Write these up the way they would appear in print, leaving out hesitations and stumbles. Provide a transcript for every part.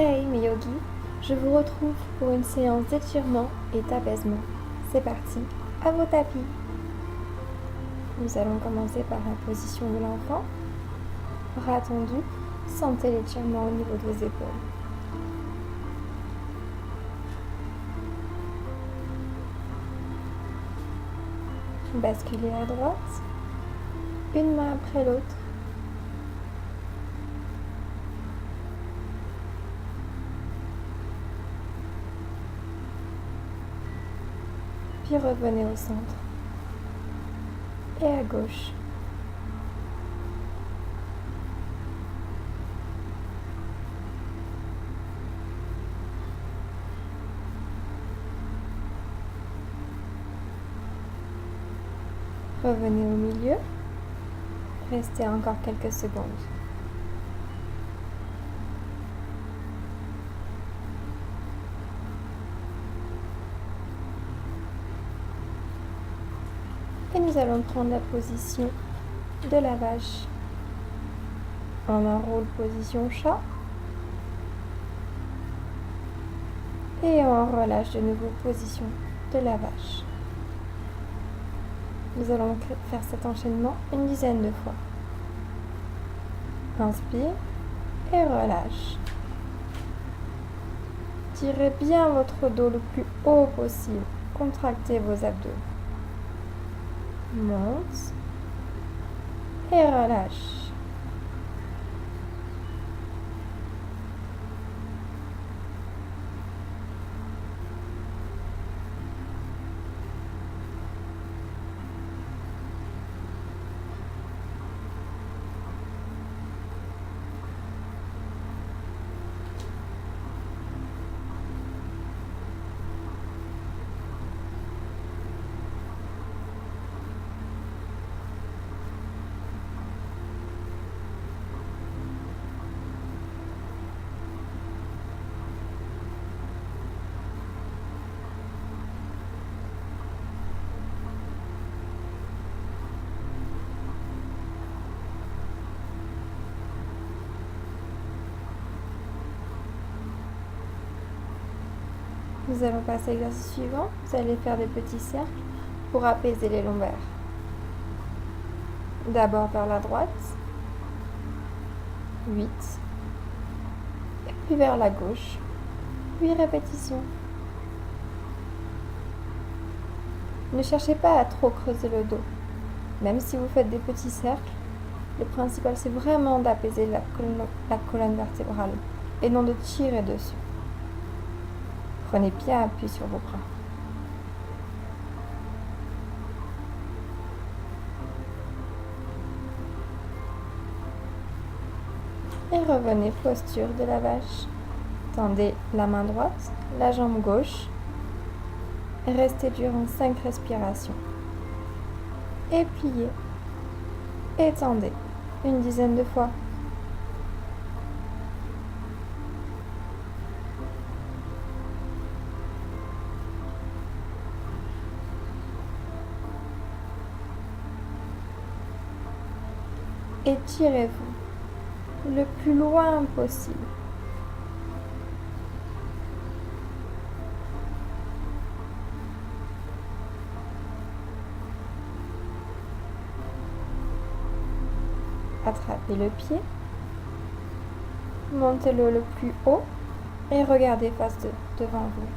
Hey mes yogis, je vous retrouve pour une séance d'étirement et d'apaisement. C'est parti, à vos tapis. Nous allons commencer par la position de l'enfant. Bras tendus, sentez l'étirement au niveau de vos épaules. Basculez à droite, une main après l'autre. Puis revenez au centre. Et à gauche. Revenez au milieu. Restez encore quelques secondes. Et nous allons prendre la position de la vache. On enroule position chat. Et on relâche de nouveau position de la vache. Nous allons faire cet enchaînement une dizaine de fois. Inspire et relâche. Tirez bien votre dos le plus haut possible. Contractez vos abdos. Monte et relâche. Nous allons passer à l'exercice suivant. Vous allez faire des petits cercles pour apaiser les lombaires. D'abord vers la droite, 8, et puis vers la gauche, 8 répétitions. Ne cherchez pas à trop creuser le dos. Même si vous faites des petits cercles, le principal c'est vraiment d'apaiser la colonne vertébrale et non de tirer dessus. Prenez bien appui sur vos bras. Et revenez posture de la vache. Tendez la main droite, la jambe gauche. Et restez durant 5 respirations. Et pliez. Et tendez une dizaine de fois. Étirez-vous le plus loin possible. Attrapez le pied, montez-le le plus haut et regardez devant vous.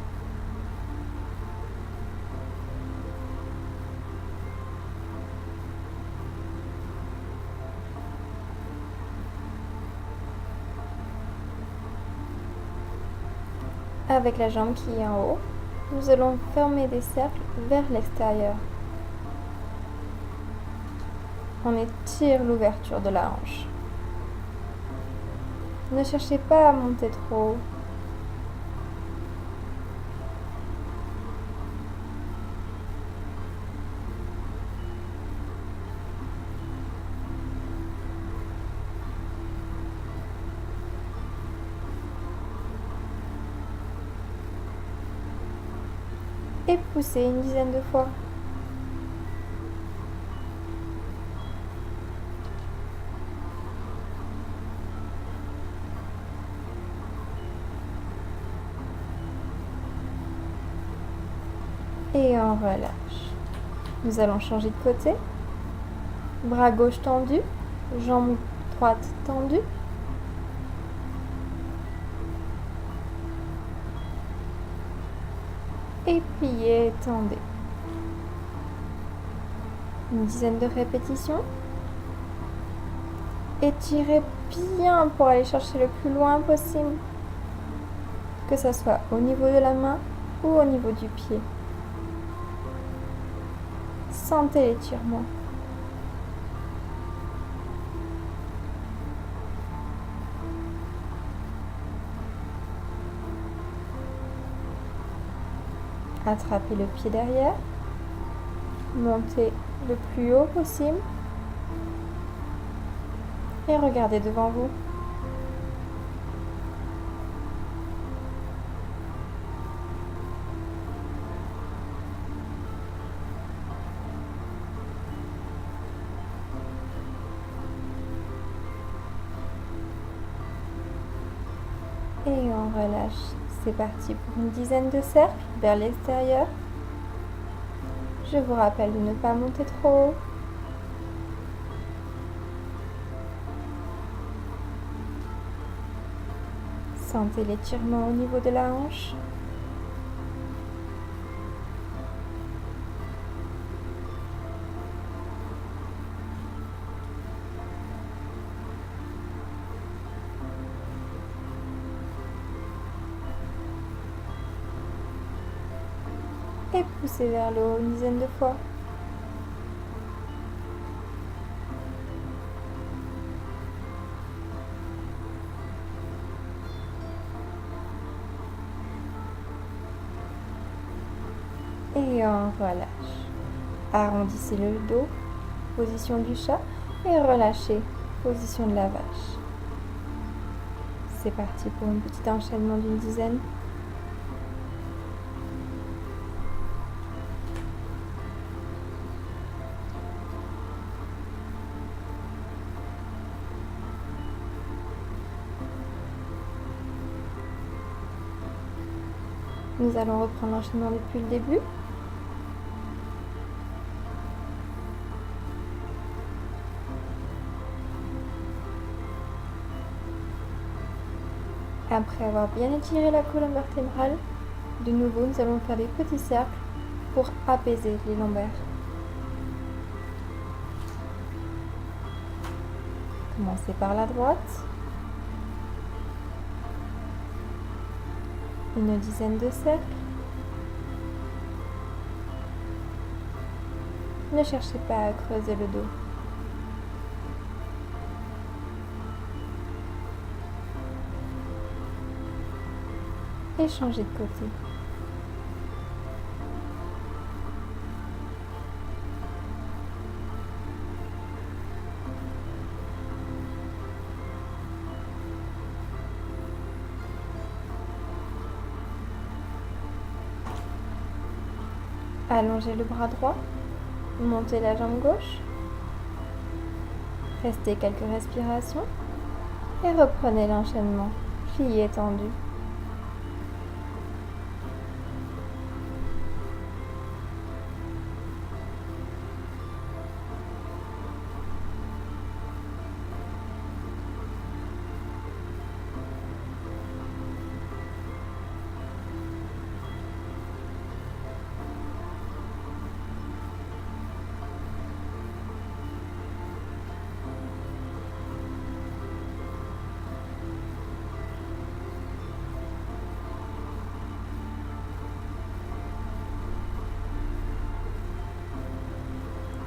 Avec la jambe qui est en haut, nous allons fermer des cercles vers l'extérieur. On étire l'ouverture de la hanche. Ne cherchez pas à monter trop haut. Et poussez une dizaine de fois. Et on relâche. Nous allons changer de côté. Bras gauche tendu, jambe droite tendue. Et pliez, étendez. Une dizaine de répétitions. Étirez bien pour aller chercher le plus loin possible. Que ce soit au niveau de la main ou au niveau du pied. Sentez l'étirement. Attrapez le pied derrière. Montez le plus haut possible. Et regardez devant vous. Et on relâche. C'est parti pour une dizaine de cercles vers l'extérieur. Je vous rappelle de ne pas monter trop haut. Sentez l'étirement au niveau de la hanche. Et poussez vers le haut une dizaine de fois. Et on relâche. Arrondissez le dos, position du chat, et relâchez, position de la vache. C'est parti pour un petit enchaînement d'une dizaine. Nous allons reprendre l'enchaînement depuis le début. Après avoir bien étiré la colonne vertébrale, de nouveau nous allons faire des petits cercles pour apaiser les lombaires. Commencez par la droite. Une dizaine de cercles. Ne cherchez pas à creuser le dos. Et changez de côté. Allongez le bras droit, montez la jambe gauche, restez quelques respirations et reprenez l'enchaînement, plié tendu.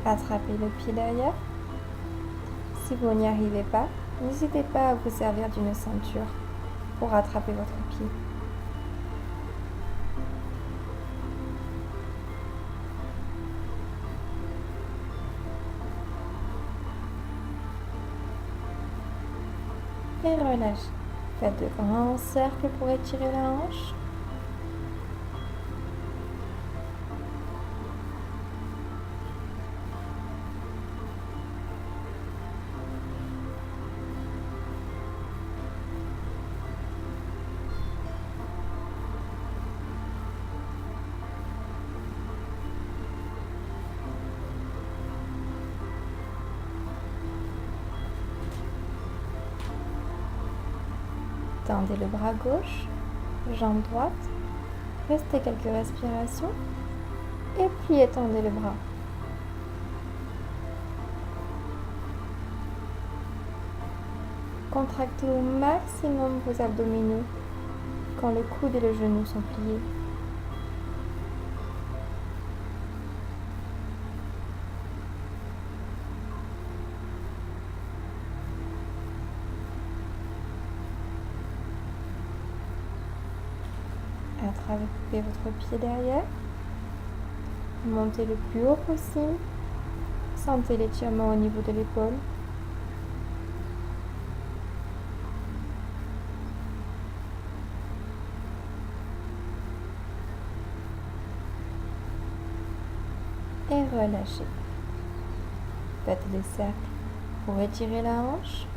Attrapez le pied derrière. Si vous n'y arrivez pas, n'hésitez pas à vous servir d'une ceinture pour attraper votre pied. Et relâchez. Faites de grands cercles pour étirer la hanche. Tendez le bras gauche, jambe droite. Restez quelques respirations. Et puis étendez le bras. Contractez au maximum vos abdominaux quand le coude et le genou sont pliés. Attrapez votre pied derrière. Montez le plus haut possible. Sentez l'étirement au niveau de l'épaule. Et relâchez. Faites des cercles pour étirer la hanche.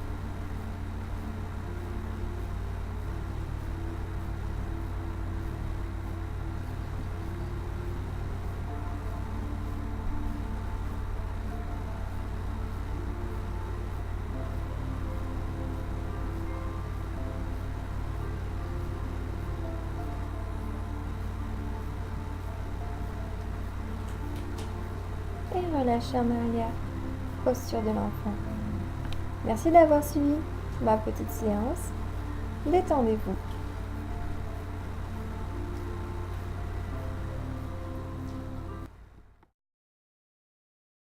Et relâchez en arrière, posture de l'enfant. Merci d'avoir suivi ma petite séance. Détendez-vous.